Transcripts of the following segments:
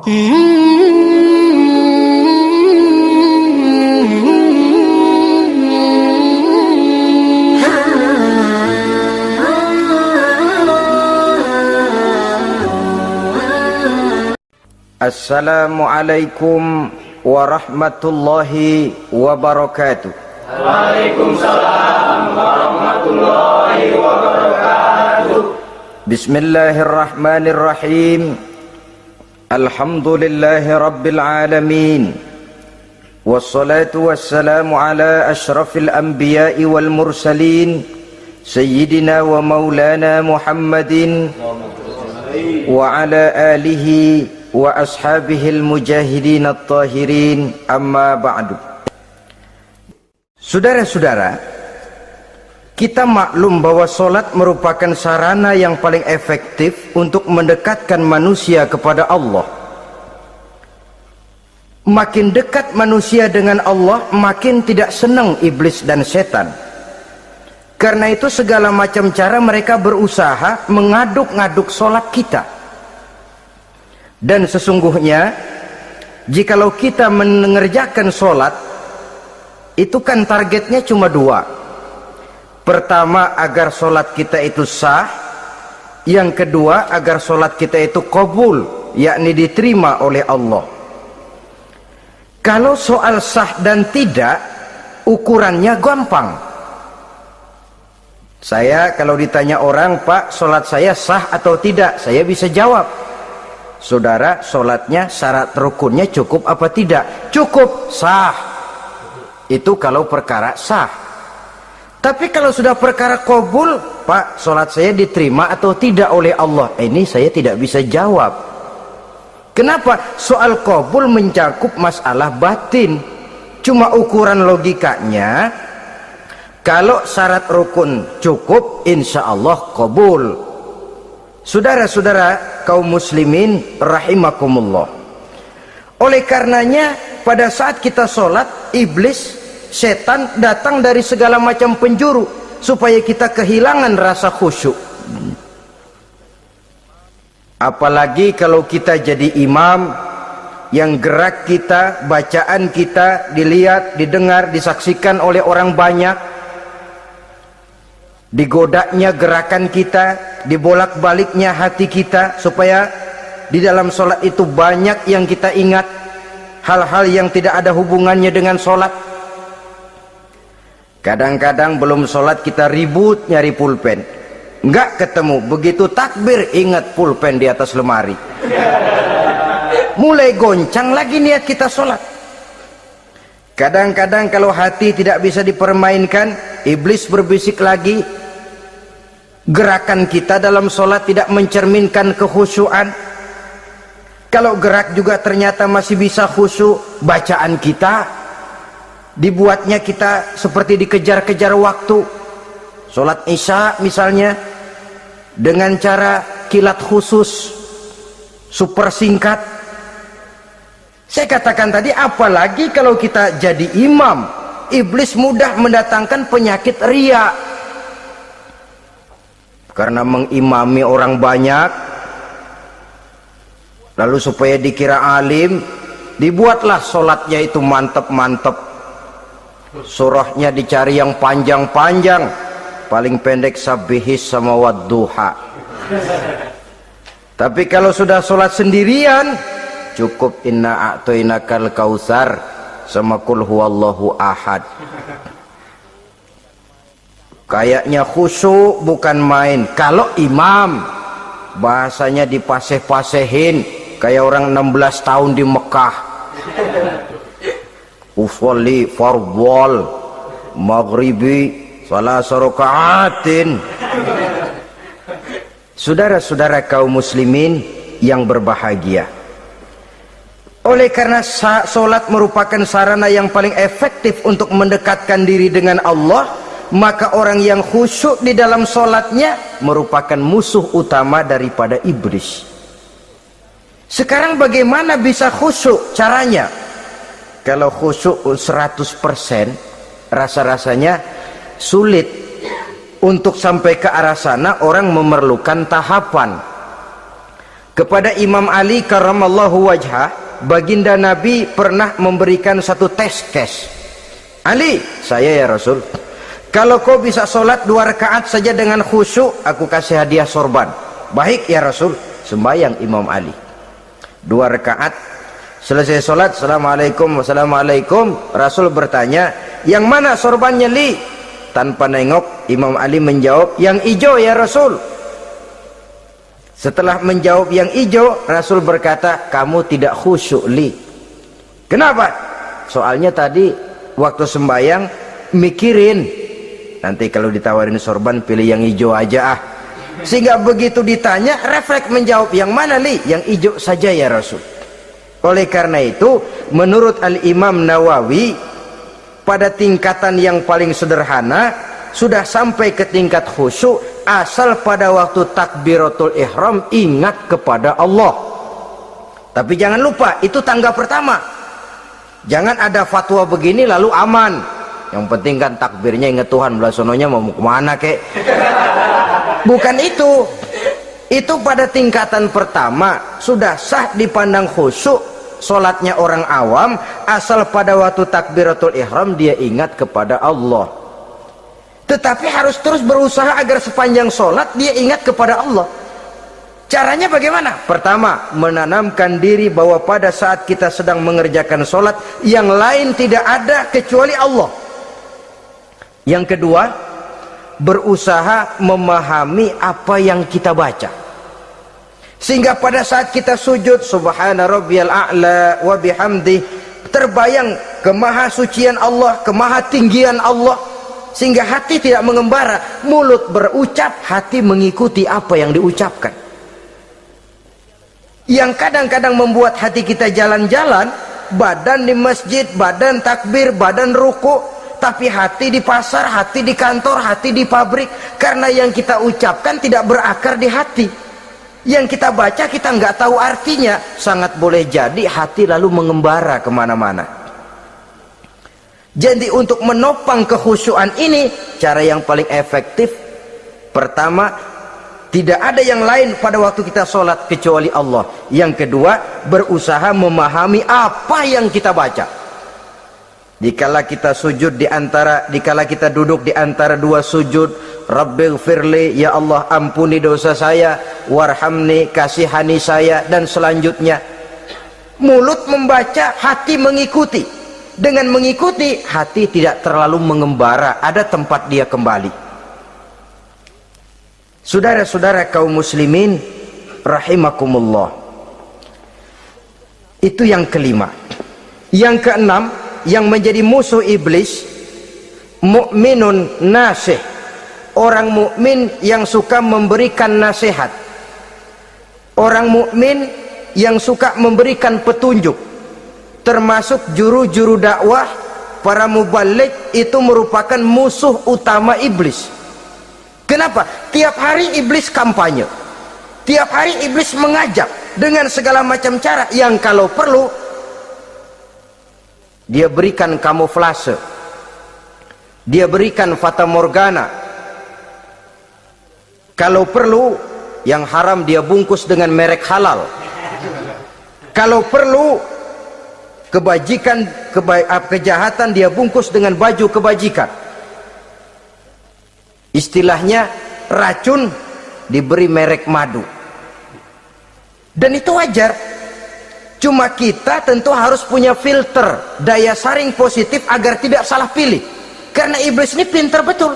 Assalamualaikum warahmatullahi wabarakatuh. Waalaikumsalam warahmatullahi wabarakatuh. Bismillahirrahmanirrahim. Alhamdulillahi rabbil alamin. Wassalatu wassalamu ala ashrafil anbiya'i wal mursalin Sayyidina wa maulana Muhammadin wa ala alihi wa ashabihil mujahidin at-tahirin, amma ba'du. Saudara-saudara, kita maklum bahwa solat merupakan sarana yang paling efektif untuk mendekatkan manusia kepada Allah. Makin dekat manusia dengan Allah, makin tidak senang iblis dan setan. Karena itu segala macam cara mereka berusaha mengaduk-ngaduk solat kita. Dan sesungguhnya jikalau kita mengerjakan sholat, itu kan targetnya cuma dua. Pertama, agar sholat kita itu sah. Yang kedua, agar sholat kita itu qabul, yakni diterima oleh Allah. Kalau soal sah dan tidak, ukurannya gampang. Saya kalau ditanya orang, Pak, sholat saya sah atau tidak, saya bisa jawab. Saudara, sholatnya syarat rukunnya cukup apa tidak? Cukup, sah. Itu kalau perkara sah. Tapi kalau sudah perkara qabul, Pak, sholat saya diterima atau tidak oleh Allah, ini saya tidak bisa jawab. Kenapa? Soal qabul mencakup masalah batin. Cuma ukuran logikanya, kalau syarat rukun cukup, insya Allah qabul. Saudara-saudara kaum muslimin rahimakumullah. Oleh karenanya pada saat kita sholat, iblis, setan datang dari segala macam penjuru supaya kita kehilangan rasa khusyuk. Apalagi kalau kita jadi imam yang gerak kita, bacaan kita dilihat, didengar, disaksikan oleh orang banyak. Digodanya gerakan kita, dibolak-baliknya hati kita, supaya di dalam sholat itu banyak yang kita ingat, hal-hal yang tidak ada hubungannya dengan sholat. Kadang-kadang belum sholat kita ribut nyari pulpen, nggak ketemu, begitu takbir ingat pulpen di atas lemari. Mulai goncang lagi niat kita sholat. Kadang-kadang kalau hati tidak bisa dipermainkan, iblis berbisik lagi. Gerakan kita dalam sholat tidak mencerminkan kekhusyuan. Kalau gerak juga ternyata masih bisa khusyuk. Bacaan kita dibuatnya kita seperti dikejar-kejar waktu. Sholat isya misalnya dengan cara kilat khusus, super singkat. Saya katakan tadi, apalagi kalau kita jadi imam, iblis mudah mendatangkan penyakit riya. Karena mengimami orang banyak, lalu supaya dikira alim, dibuatlah sholatnya itu mantep-mantep. Surahnya dicari yang panjang-panjang, paling pendek sabbihis sama wadduha. Tapi kalau sudah sholat sendirian, cukup inna a'toinakal kausar sama kul huwallahu ahad. Kayaknya khusyuk bukan main. Kalau imam, bahasanya dipaseh-pasehin kayak orang 16 tahun di Mekah. Usolli fardhol maghribi salasa rakaatin. Saudara-saudara kaum muslimin yang berbahagia, oleh karena sholat merupakan sarana yang paling efektif untuk mendekatkan diri dengan Allah, maka orang yang khusyuk di dalam sholatnya merupakan musuh utama daripada iblis. Sekarang bagaimana bisa khusyuk caranya? Kalau khusyuk 100%, rasa-rasanya sulit. Untuk sampai ke arah sana orang memerlukan tahapan. Kepada Imam Ali karramallahu wajhah, baginda Nabi pernah memberikan satu tes case. Ali, saya ya Rasul, kalau kau bisa sholat 2 rakaat saja dengan khusyuk, aku kasih hadiah sorban. Baik ya Rasul. Sembayang Imam Ali 2 rakaat, selesai sholat, assalamualaikum, wassalamualaikum. Rasul bertanya, yang mana sorbannya Li? Tanpa nengok, Imam Ali menjawab, yang hijau ya Rasul. Setelah menjawab yang hijau, Rasul berkata, kamu tidak khusyuk Li. Kenapa? Soalnya tadi waktu sembayang mikirin, nanti kalau ditawarin sorban pilih yang hijau aja ah. Sehingga begitu ditanya, refleks menjawab, yang mana Li? Yang hijau saja ya Rasul. Oleh karena itu, menurut Al-Imam Nawawi, pada tingkatan yang paling sederhana sudah sampai ke tingkat khusyuk, asal pada waktu takbiratul ihram ingat kepada Allah. Tapi jangan lupa, itu tangga pertama. Jangan ada fatwa begini lalu aman. Yang penting kan takbirnya ingat Tuhan, belah sononya mau kemana kek. Bukan itu. Itu pada tingkatan pertama sudah sah dipandang khusyuk solatnya orang awam, asal pada waktu takbiratul ihram dia ingat kepada Allah. Tetapi harus terus berusaha agar sepanjang solat dia ingat kepada Allah. Caranya bagaimana? Pertama, menanamkan diri bahwa pada saat kita sedang mengerjakan solat, yang lain tidak ada kecuali Allah. Yang kedua, berusaha memahami apa yang kita baca, sehingga pada saat kita sujud, subhana rabbiyal a'la wa bihamdi, terbayang kemahasucian Allah, kemahatinggian Allah, sehingga hati tidak mengembara. Mulut berucap, hati mengikuti apa yang diucapkan. Yang kadang-kadang membuat hati kita jalan-jalan, badan di masjid, badan takbir, badan ruku, tapi hati di pasar, hati di kantor, hati di pabrik. Karena yang kita ucapkan tidak berakar di hati. Yang kita baca kita nggak tahu artinya. Sangat boleh jadi hati lalu mengembara kemana-mana. Jadi untuk menopang kekhusyuan ini, cara yang paling efektif, pertama, tidak ada yang lain pada waktu kita sholat kecuali Allah. Yang kedua, berusaha memahami apa yang kita baca. Dikala kita sujud dikala kita duduk di antara 2 sujud, Rabbighfirli, ya Allah ampuni dosa saya, warhamni, kasihani saya, dan selanjutnya. Mulut membaca, hati mengikuti. Dengan mengikuti, hati tidak terlalu mengembara, ada tempat dia kembali. Saudara-saudara kaum muslimin rahimakumullah, itu yang kelima. Yang keenam, yang menjadi musuh iblis, mukminun nasih, orang mukmin yang suka memberikan nasihat, orang mukmin yang suka memberikan petunjuk. Termasuk juru-juru dakwah, para mubaligh, itu merupakan musuh utama iblis. Kenapa? Tiap hari iblis kampanye, tiap hari iblis mengajak dengan segala macam cara, yang kalau perlu dia berikan kamuflase, dia berikan fata morgana, kalau perlu yang haram dia bungkus dengan merek halal, kalau perlu kejahatan dia bungkus dengan baju kebajikan. Istilahnya racun diberi merek madu. Dan itu wajar. Cuma kita tentu harus punya filter, daya saring positif agar tidak salah pilih. Karena iblis ini pintar betul.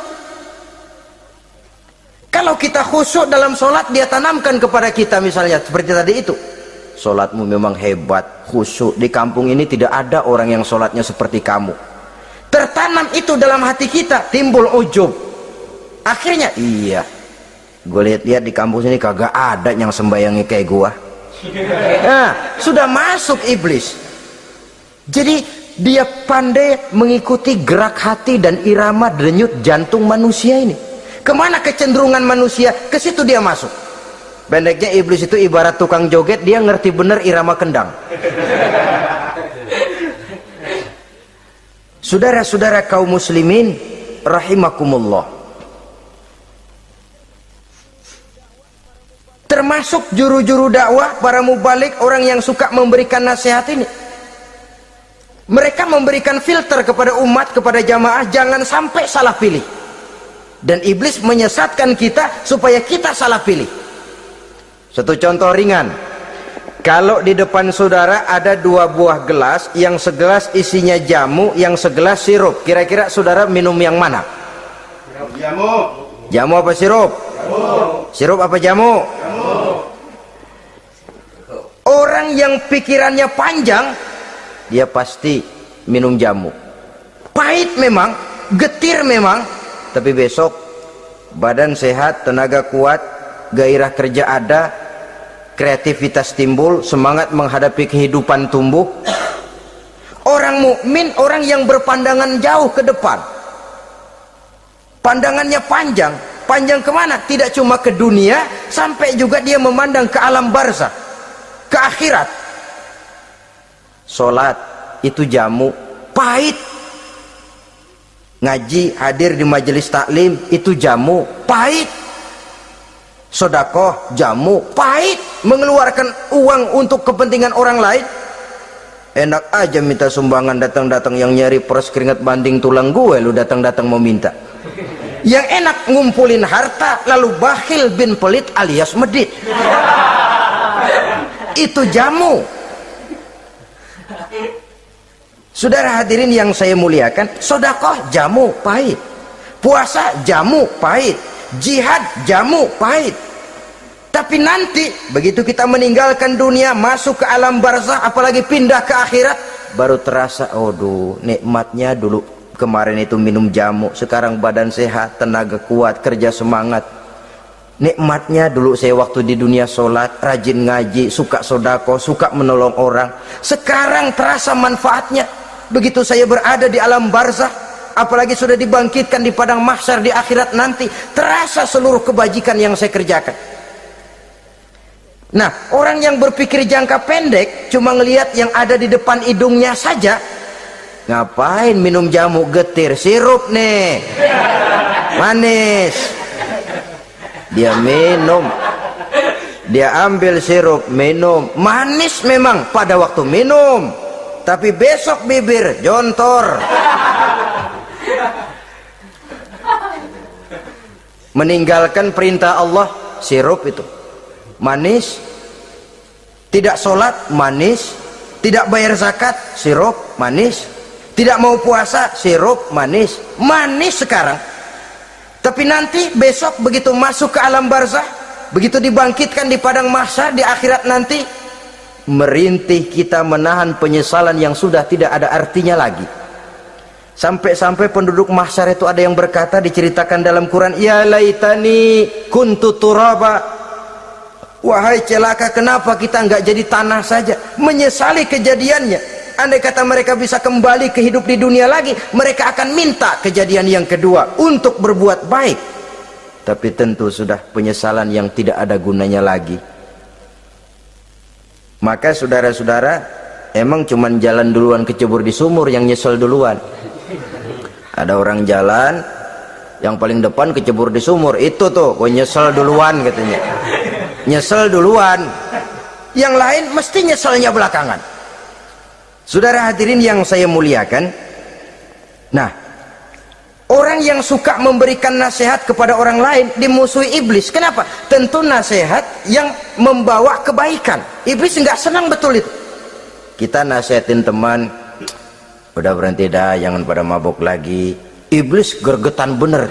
Kalau kita khusyuk dalam sholat, dia tanamkan kepada kita misalnya seperti tadi itu, sholatmu memang hebat, khusyuk. Di kampung ini tidak ada orang yang sholatnya seperti kamu. Tertanam itu dalam hati kita, timbul ujub. Akhirnya, iya, gue lihat-lihat di kampung sini kagak ada yang sembayangi kayak gua. Nah, sudah masuk iblis. Jadi dia pandai mengikuti gerak hati dan irama denyut jantung manusia ini. Kemana kecenderungan manusia, ke situ dia masuk. Pendeknya iblis itu ibarat tukang joget, dia ngerti bener irama kendang. Saudara-saudara kaum muslimin rahimakumullah, Termasuk juru-juru dakwah, para mubalik, orang yang suka memberikan nasihat ini. Mereka memberikan filter kepada umat, kepada jamaah, jangan sampai salah pilih. Dan iblis menyesatkan kita supaya kita salah pilih. Satu contoh ringan. Kalau di depan saudara ada 2 buah gelas, yang segelas isinya jamu, yang segelas sirup, kira-kira saudara minum yang mana? Jamu. Jamu apa sirup? Jamu. Sirup apa jamu? Jamu. Orang yang pikirannya panjang, dia pasti minum jamu. Pahit memang, getir memang, tapi besok badan sehat, tenaga kuat, gairah kerja ada, kreativitas timbul, semangat menghadapi kehidupan tumbuh. Orang mukmin, orang yang berpandangan jauh ke depan, pandangannya panjang. Panjang kemana? Tidak cuma ke dunia, sampai juga dia memandang ke alam barzakh, ke akhirat. Sholat itu jamu, pahit. Ngaji, hadir di majelis taklim, itu jamu, pahit. Sedekah, jamu, pahit. Mengeluarkan uang untuk kepentingan orang lain, enak aja minta sumbangan, datang-datang yang nyari peres keringat banding tulang gue, lu datang-datang mau minta. Yang enak ngumpulin harta, lalu bakhil bin pelit alias medit. Itu jamu. Saudara hadirin yang saya muliakan, sedekah jamu, pahit. Puasa jamu, pahit. Jihad jamu, pahit. Tapi nanti begitu kita meninggalkan dunia, masuk ke alam barzakh, apalagi pindah ke akhirat, baru terasa, aduh, nikmatnya dulu kemarin itu minum jamu, sekarang badan sehat, tenaga kuat, kerja semangat. Nikmatnya dulu saya waktu di dunia sholat, rajin ngaji, suka sodako, suka menolong orang. Sekarang terasa manfaatnya begitu saya berada di alam barzakh, apalagi sudah dibangkitkan di padang mahsyar di akhirat nanti, terasa seluruh kebajikan yang saya kerjakan. Nah, orang yang berpikir jangka pendek, cuma ngelihat yang ada di depan hidungnya saja. Ngapain minum jamu, getir, sirup nih, manis. Dia minum, dia ambil sirup, minum, manis memang pada waktu minum, tapi besok bibir jontor. Meninggalkan perintah Allah, sirup itu manis. Tidak sholat, manis. Tidak bayar zakat, sirup, manis. Tidak mau puasa, sirup, manis. Manis sekarang. Tapi nanti besok begitu masuk ke alam barzakh, begitu dibangkitkan di padang mahsyar di akhirat nanti, merintih kita menahan penyesalan yang sudah tidak ada artinya lagi. Sampai-sampai penduduk mahsyar itu ada yang berkata, diceritakan dalam Quran, ya laitani kuntu turaba. Wahai celaka, kenapa kita nggak jadi tanah saja? Menyesali kejadiannya. Andai kata mereka bisa kembali ke hidup di dunia lagi, mereka akan minta kejadian yang kedua untuk berbuat baik. Tapi tentu sudah penyesalan yang tidak ada gunanya lagi. Maka saudara-saudara, emang cuman jalan duluan kecebur di sumur yang nyesel duluan. Ada orang jalan, yang paling depan kecebur di sumur, itu tuh gue nyesel duluan katanya. Nyesel duluan. Yang lain mesti nyeselnya belakangan. Saudara hadirin yang saya muliakan, nah, orang yang suka memberikan nasihat kepada orang lain dimusuhi iblis. Kenapa? Tentu nasihat yang membawa kebaikan. Iblis nggak senang betul itu. Kita nasihatin teman, udah berhenti dah, jangan pada mabuk lagi. Iblis gergetan bener.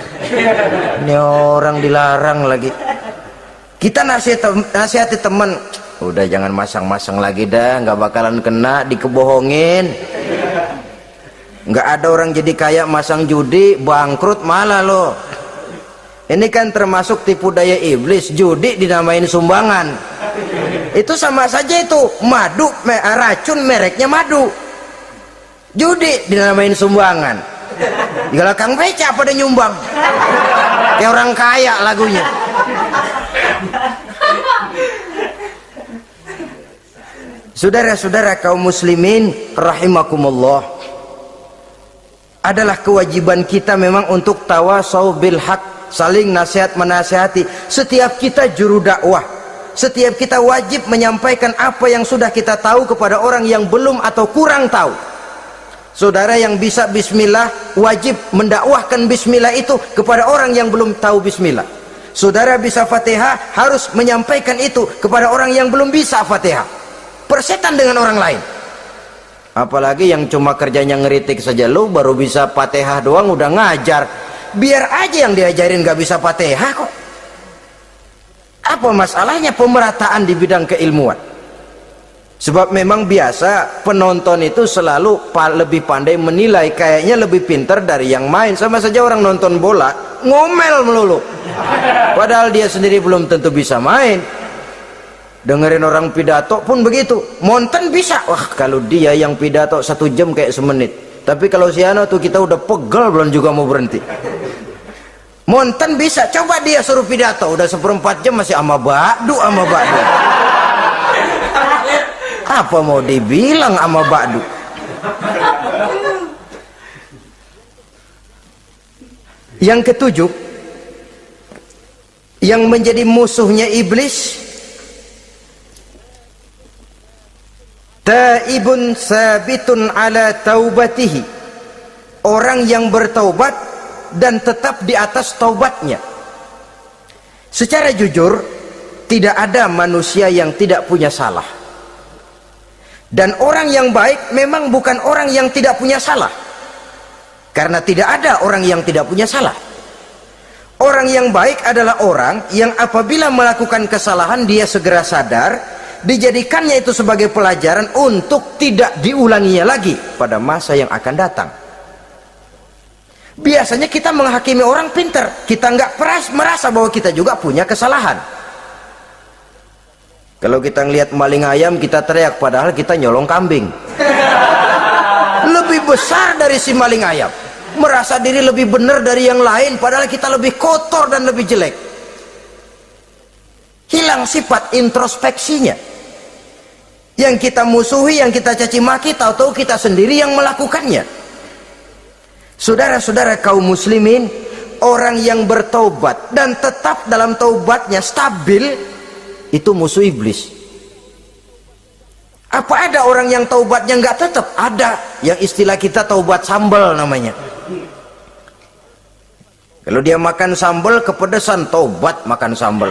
Ini orang dilarang lagi. Kita nasihati teman, udah jangan masang-masang lagi dah, nggak bakalan kena, dikebohongin. Nggak ada orang jadi kaya masang judi, bangkrut malah loh. Ini kan termasuk tipu daya iblis. Judi dinamain sumbangan. Itu sama saja itu madu, racun mereknya madu. Judi dinamain sumbangan. Kalau Kang Beca pada nyumbang, kayak orang kaya lagunya. Saudara-saudara kaum muslimin rahimakumullah, adalah kewajiban kita memang untuk tawasau bil haq, saling nasihat menasihati. Setiap kita juru dakwah, Setiap kita wajib menyampaikan apa yang sudah kita tahu kepada orang yang belum atau kurang tahu. Saudara yang bisa bismillah wajib mendakwahkan bismillah itu kepada orang yang belum tahu bismillah. Saudara bisa Fatihah harus menyampaikan itu kepada orang yang belum bisa Fatihah. Persetan dengan orang lain. Apalagi yang cuma kerjanya ngeritik saja, lu baru bisa Fatihah doang udah ngajar. Biar aja yang diajarin gak bisa Fatihah kok. Apa masalahnya pemerataan di bidang keilmuan? Sebab memang biasa penonton itu selalu lebih pandai menilai, kayaknya lebih pintar dari yang main. Sama saja orang nonton bola ngomel melulu, padahal dia sendiri belum tentu bisa main. Dengerin orang pidato pun begitu, monten bisa, wah kalau dia yang pidato 1 jam kayak semenit, tapi kalau si Ano tuh kita udah pegel belum juga mau berhenti. Monten bisa, coba dia suruh pidato udah 1/4 jam masih ama ba'du. Apa mau dibilang ama ba'du? Yang ketujuh, yang menjadi musuhnya iblis, taibun sabitun ala taubatihi, orang yang bertaubat dan tetap di atas taubatnya. Secara jujur, tidak ada manusia yang tidak punya salah, dan orang yang baik memang bukan orang yang tidak punya salah, karena tidak ada orang yang tidak punya salah. Orang yang baik adalah orang yang apabila melakukan kesalahan dia segera sadar, dijadikannya itu sebagai pelajaran untuk tidak diulanginya lagi pada masa yang akan datang. Biasanya kita menghakimi orang pintar, kita nggak merasa bahwa kita juga punya kesalahan. Kalau kita ngelihat maling ayam kita teriak, padahal kita nyolong kambing. Lebih besar dari si maling ayam, merasa diri lebih benar dari yang lain, padahal kita lebih kotor dan lebih jelek. Hilang sifat introspeksinya. Yang kita musuhi, yang kita caci maki, tahu-tahu kita sendiri yang melakukannya. Saudara-saudara kaum muslimin, orang yang bertaubat dan tetap dalam taubatnya stabil, itu musuh iblis. Apa ada orang yang taubatnya nggak tetap? Ada, yang istilah kita taubat sambal namanya. Kalau dia makan sambal kepedesan, taubat makan sambal.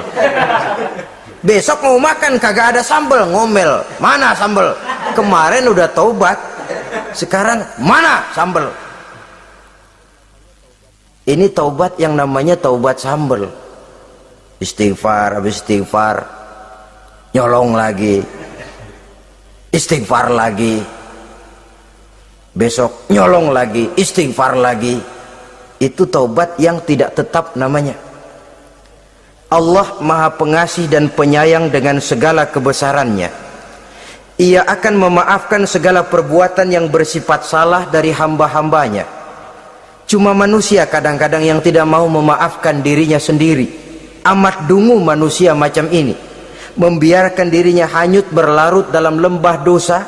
Besok mau makan kagak ada sambal, ngomel, mana sambal? Kemarin udah taubat, sekarang mana sambal? Ini taubat yang namanya taubat sambal. Istighfar, habis istighfar nyolong lagi, istighfar lagi, besok nyolong lagi, istighfar lagi. Itu taubat yang tidak tetap namanya. Allah Maha Pengasih dan Penyayang dengan segala kebesarannya. Ia akan memaafkan segala perbuatan yang bersifat salah dari hamba-hambanya. Cuma manusia kadang-kadang yang tidak mau memaafkan dirinya sendiri. Amat dungu manusia macam ini, membiarkan dirinya hanyut berlarut dalam lembah dosa,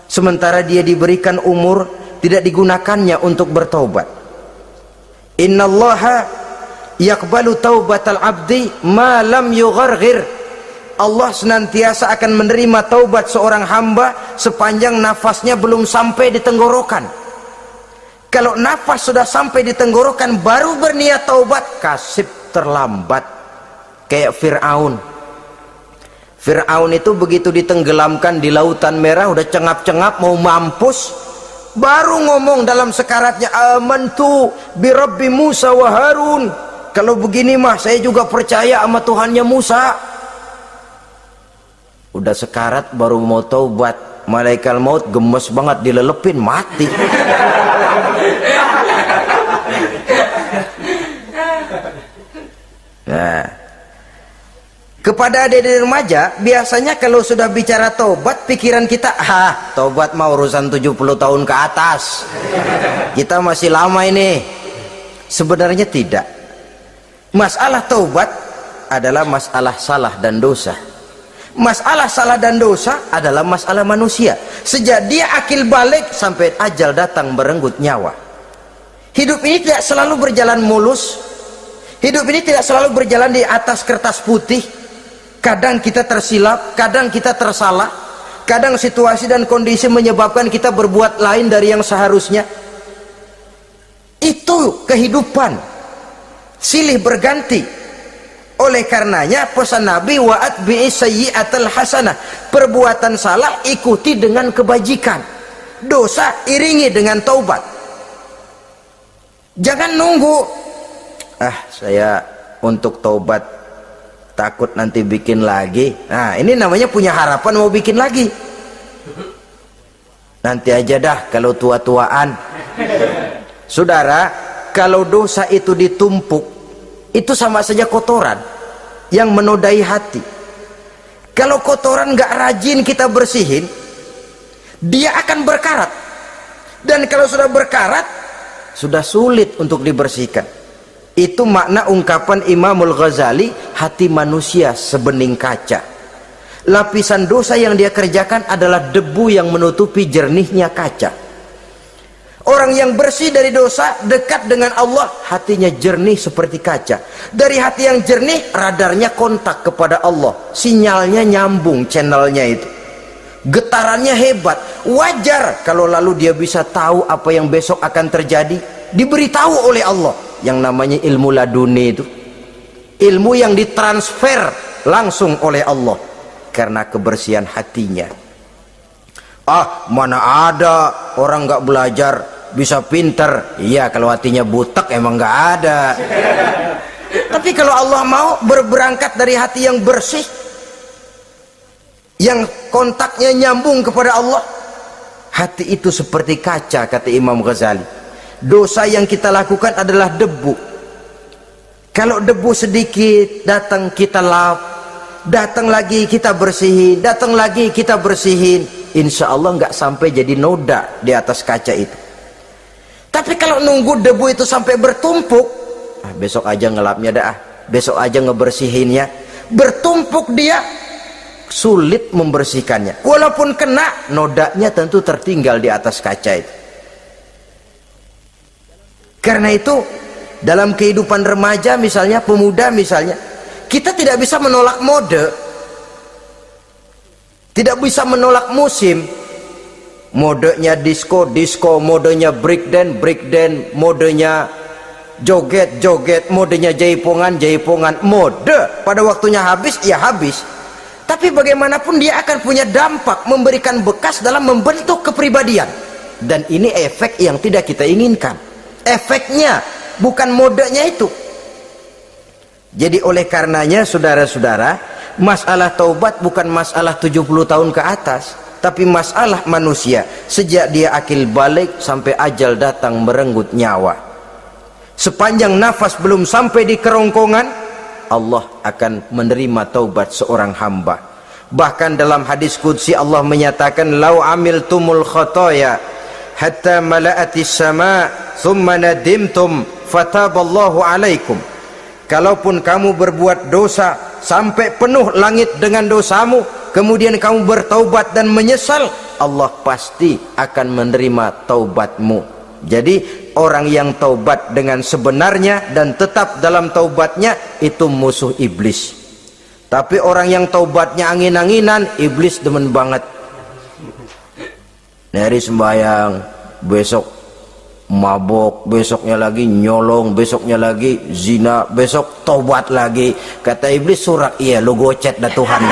sementara dia diberikan umur tidak digunakannya untuk bertaubat. Innallaha yaqbalu taubatal abdi ma lam yugharghir. Allah senantiasa akan menerima taubat seorang hamba sepanjang nafasnya belum sampai di tenggorokan. Kalau nafas sudah sampai di tenggorokan baru berniat taubat, kasib terlambat. Kayak Fir'aun. Fir'aun itu begitu ditenggelamkan di lautan merah, udah cengap-cengap mau mampus, baru ngomong dalam sekaratnya, amantu bi Rabbi Musa wa Harun. Kalau begini mah saya juga percaya sama Tuhannya Musa. Udah sekarat baru mau taubat, malaikat maut gemes banget, dilelepin mati. Nah, kepada adik-adik remaja biasanya kalau sudah bicara taubat, pikiran kita, taubat mau urusan 70 tahun ke atas, kita masih lama ini. Sebenarnya tidak. Masalah taubat adalah masalah salah dan dosa. Masalah salah dan dosa adalah masalah manusia. Sejak dia akil balik sampai ajal datang merenggut nyawa. Hidup ini tidak selalu berjalan mulus. Hidup ini tidak selalu berjalan di atas kertas putih. Kadang kita tersilap, kadang kita tersalah, kadang situasi dan kondisi menyebabkan kita berbuat lain dari yang seharusnya. Itu kehidupan, silih berganti. Oleh karenanya pesan Nabi, wa atbi'i sayyi'atal hasanah, perbuatan salah ikuti dengan kebajikan, dosa iringi dengan taubat. Jangan nunggu, saya untuk taubat takut nanti bikin lagi. Nah, ini namanya punya harapan mau bikin lagi. Nanti aja dah kalau tua-tuaan. Saudara, kalau dosa itu ditumpuk, itu sama saja kotoran yang menodai hati. Kalau kotoran gak rajin kita bersihin, dia akan berkarat. Dan kalau sudah berkarat, sudah sulit untuk dibersihkan. Itu makna ungkapan Imamul Ghazali, hati manusia sebening kaca. Lapisan dosa yang dia kerjakan adalah debu yang menutupi jernihnya kaca. Orang yang bersih dari dosa, dekat dengan Allah, hatinya jernih seperti kaca. Dari hati yang jernih, radarnya kontak kepada Allah, sinyalnya nyambung, channelnya itu, getarannya hebat. Wajar kalau lalu dia bisa tahu apa yang besok akan terjadi, diberitahu oleh Allah. Yang namanya ilmu laduni itu, ilmu yang ditransfer langsung oleh Allah karena kebersihan hatinya. Mana ada orang nggak belajar bisa pinter? Iya, kalau hatinya butek emang nggak ada. Tapi kalau Allah mau berangkat dari hati yang bersih, yang kontaknya nyambung kepada Allah, hati itu seperti kaca, kata Imam Ghazali. Dosa yang kita lakukan adalah debu. Kalau debu sedikit datang kita lap, datang lagi kita bersihin, datang lagi kita bersihin, insya Allah nggak sampai jadi noda di atas kaca itu. Tapi kalau nunggu debu itu sampai bertumpuk, besok aja ngelapnya dah, besok aja ngebersihinnya, bertumpuk dia, sulit membersihkannya. Walaupun kena, nodanya tentu tertinggal di atas kaca itu. Karena itu dalam kehidupan remaja misalnya, pemuda misalnya, kita tidak bisa menolak mode, tidak bisa menolak musim. Modenya disco, modenya breakdance, modenya joget, modenya jaipongan. Mode pada waktunya habis, ya habis. Tapi bagaimanapun dia akan punya dampak, memberikan bekas dalam membentuk kepribadian. Dan ini efek yang tidak kita inginkan. Efeknya, bukan modenya itu. Jadi oleh karenanya saudara-saudara, masalah taubat bukan masalah 70 tahun ke atas, tapi masalah manusia sejak dia akil balik sampai ajal datang merenggut nyawa. Sepanjang nafas belum sampai di kerongkongan, Allah akan menerima taubat seorang hamba. Bahkan dalam hadis qudsi Allah menyatakan, lau amiltumul khotoya hatta mala'atis sama thumma nadimtum fataballahu alaikum. Kalaupun kamu berbuat dosa sampai penuh langit dengan dosamu, kemudian kamu bertaubat dan menyesal, Allah pasti akan menerima taubatmu. Jadi orang yang taubat dengan sebenarnya dan tetap dalam taubatnya, itu musuh iblis. Tapi orang yang taubatnya angin-anginan, iblis demen banget. Hari sembahyang, besok mabok, besoknya lagi nyolong, besoknya lagi zina, besok taubat lagi. Kata iblis, surak, iya lu gocet dah Tuhan.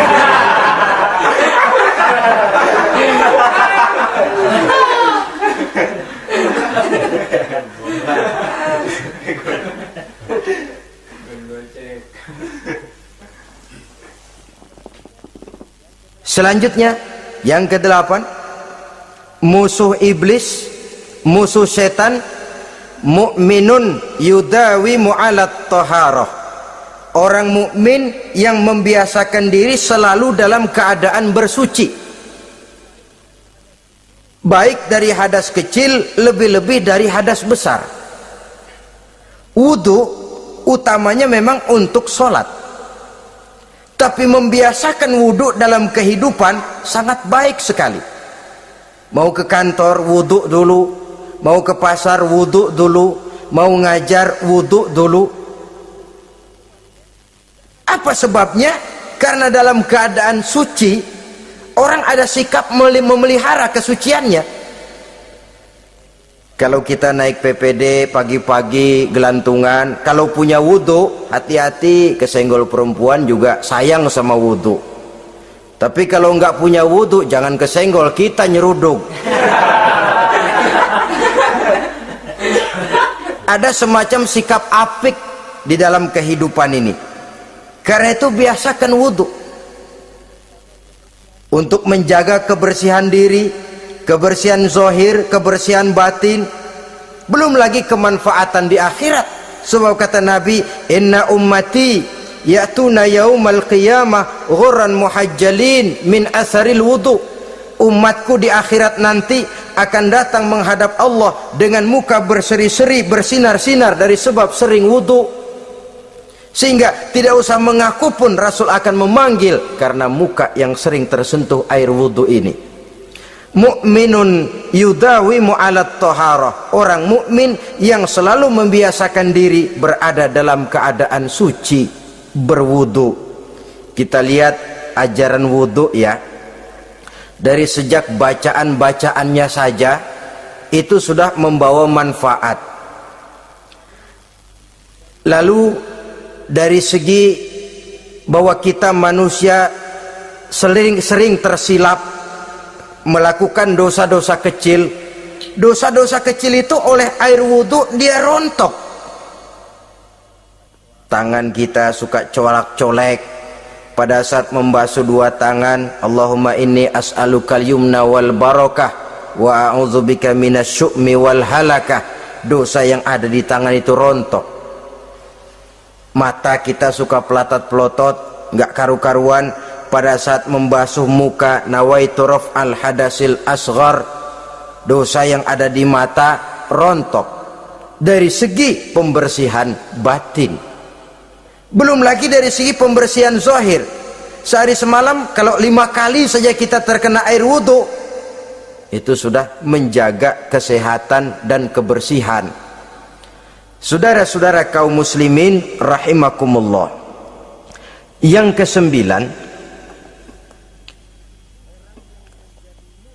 Selanjutnya yang ke-8, musuh iblis, musuh setan, mukminun yudawimu alat taharah, orang mukmin yang membiasakan diri selalu dalam keadaan bersuci, baik dari hadas kecil, lebih-lebih dari hadas besar. Wudu utamanya memang untuk sholat, tapi membiasakan wudu dalam kehidupan sangat baik sekali. Mau ke kantor wudu dulu, mau ke pasar wudu dulu, mau ngajar wudu dulu. Apa sebabnya? Karena dalam keadaan suci, orang ada sikap memelihara kesuciannya. Kalau kita naik PPD pagi-pagi gelantungan, kalau punya wudhu, hati-hati, kesenggol perempuan juga sayang sama wudhu. Tapi kalau nggak punya wudhu, jangan kesenggol, kita nyeruduk. Ada semacam sikap apik di dalam kehidupan ini. Karena itu biasakan wudhu untuk menjaga kebersihan diri, kebersihan zahir, kebersihan batin, belum lagi kemanfaatan di akhirat. Sebab kata Nabi, inna ummati ya'tuna yaumal qiyamah ghurran muhajjalin min asaril wudhu. Umatku di akhirat nanti akan datang menghadap Allah dengan muka berseri-seri, bersinar-sinar dari sebab sering wudhu. Sehingga tidak usah mengaku pun Rasul akan memanggil karena muka yang sering tersentuh air wudhu ini. Mu'minun yudawimu alat toharoh. Orang mukmin yang selalu membiasakan diri berada dalam keadaan suci, berwudhu. Kita lihat ajaran wudhu ya, dari sejak bacaan-bacaannya saja itu sudah membawa manfaat. Lalu dari segi bahwa kita manusia sering tersilap melakukan dosa-dosa kecil. Dosa-dosa kecil itu oleh air wudhu dia rontok. Tangan kita suka colak-colek pada saat membasuh dua tangan. Allahumma inni as'alukal yumna wal barakah wa a'udzubika minasyu'mi wal halakah. Dosa yang ada di tangan itu rontok. Mata kita suka pelotot, nggak karu-karuan pada saat membasuh muka. Nawaitu raf'al hadasil asghar. Dosa yang ada di mata rontok. Dari segi pembersihan batin, belum lagi dari segi pembersihan zahir. Sehari semalam kalau 5 kali saja kita terkena air wudhu, itu sudah menjaga kesehatan dan kebersihan. Saudara-saudara kaum muslimin rahimakumullah. Yang kesembilan,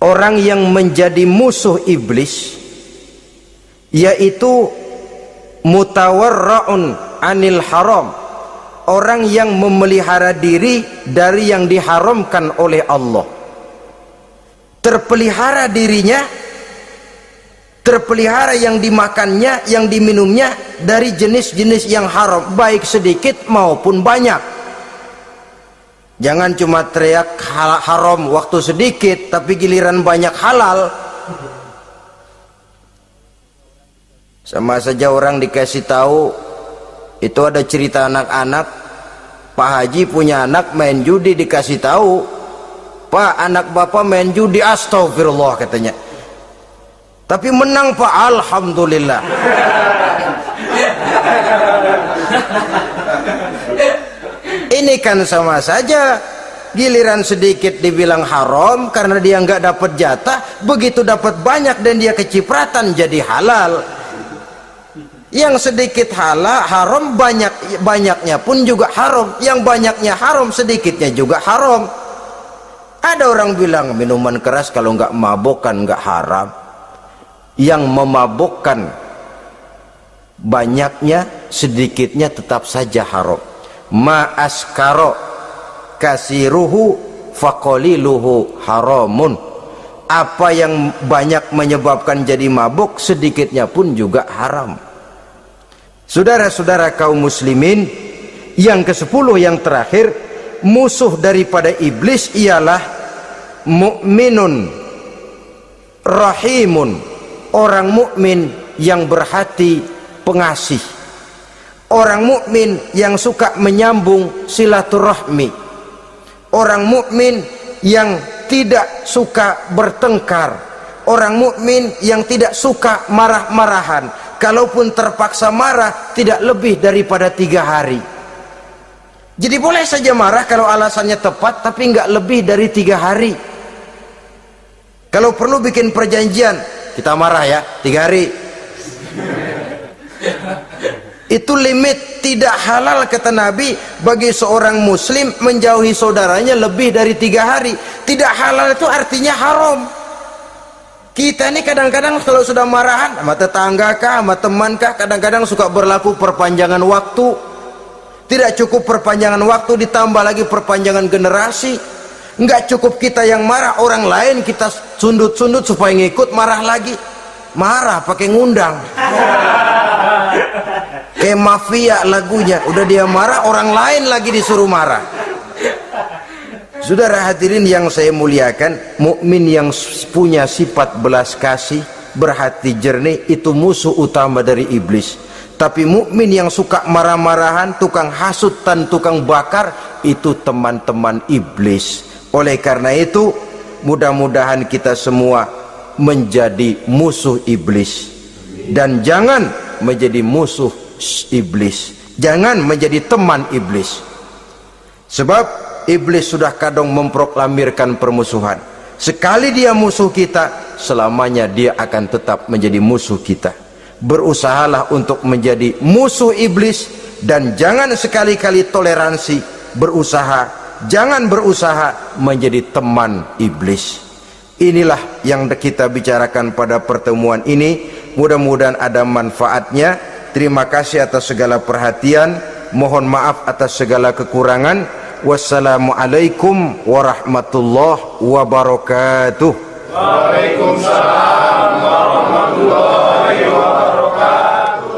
orang yang menjadi musuh iblis yaitu mutawarra'un anil haram. Orang yang memelihara diri dari yang diharamkan oleh Allah. Terpelihara dirinya, terpelihara yang dimakannya, yang diminumnya dari jenis-jenis yang haram, baik sedikit maupun banyak. Jangan cuma teriak haram waktu sedikit tapi giliran banyak halal. Sama saja orang dikasih tahu, itu ada cerita anak-anak, Pak Haji punya anak main judi, dikasih tahu, Pak, anak bapak main judi, astagfirullah katanya. Tapi menang Pak, alhamdulillah. Ini kan sama saja, giliran sedikit dibilang haram karena dia nggak dapat jatah, begitu dapat banyak dan dia kecipratan jadi halal. Yang sedikit haram, banyaknya pun juga haram. Yang banyaknya haram, sedikitnya juga haram. Ada orang bilang minuman keras kalau nggak mabok kan nggak haram. Yang memabukkan banyaknya, sedikitnya tetap saja haram. Ma askaro kasiruhu faqaliluhu haramun. Apa yang banyak menyebabkan jadi mabuk, sedikitnya pun juga haram. Saudara-saudara kaum muslimin, yang ke-10 yang terakhir, musuh daripada iblis ialah mukminun rahimun. Orang mukmin yang berhati pengasih, orang mukmin yang suka menyambung silaturahmi, orang mukmin yang tidak suka bertengkar, orang mukmin yang tidak suka marah-marahan. Kalaupun terpaksa marah, tidak lebih daripada 3 hari. Jadi boleh saja marah kalau alasannya tepat, tapi nggak lebih dari 3 hari. Kalau perlu bikin perjanjian, kita marah ya 3 hari. Itu limit tidak halal kata Nabi bagi seorang muslim menjauhi saudaranya lebih dari 3 hari. Tidak halal itu artinya haram. Kita ini kadang-kadang kalau sudah marahan sama tetangga kah, sama teman kah, kadang-kadang suka berlaku perpanjangan waktu. Tidak cukup perpanjangan waktu, ditambah lagi perpanjangan generasi. Enggak cukup kita yang marah, orang lain kita sundut-sundut supaya ngikut marah lagi. Marah pakai ngundang. Kayak mafia lagunya, udah dia marah, orang lain lagi disuruh marah. Saudara hadirin yang saya muliakan, mukmin yang punya sifat belas kasih, berhati jernih, itu musuh utama dari iblis. Tapi mukmin yang suka marah-marahan, tukang hasut dan tukang bakar, itu teman-teman iblis. Oleh karena itu, mudah-mudahan kita semua menjadi musuh iblis, dan jangan menjadi musuh iblis, jangan menjadi teman iblis. Sebab iblis sudah kadang memproklamirkan permusuhan. Sekali dia musuh kita, selamanya dia akan tetap menjadi musuh kita. Berusahalah untuk menjadi musuh iblis, dan jangan sekali-kali toleransi. Jangan berusaha menjadi teman iblis. Inilah yang kita bicarakan pada pertemuan ini. Mudah-mudahan ada manfaatnya. Terima kasih atas segala perhatian. Mohon maaf atas segala kekurangan. Wassalamualaikum warahmatullahi wabarakatuh. Waalaikumsalam warahmatullahi wabarakatuh.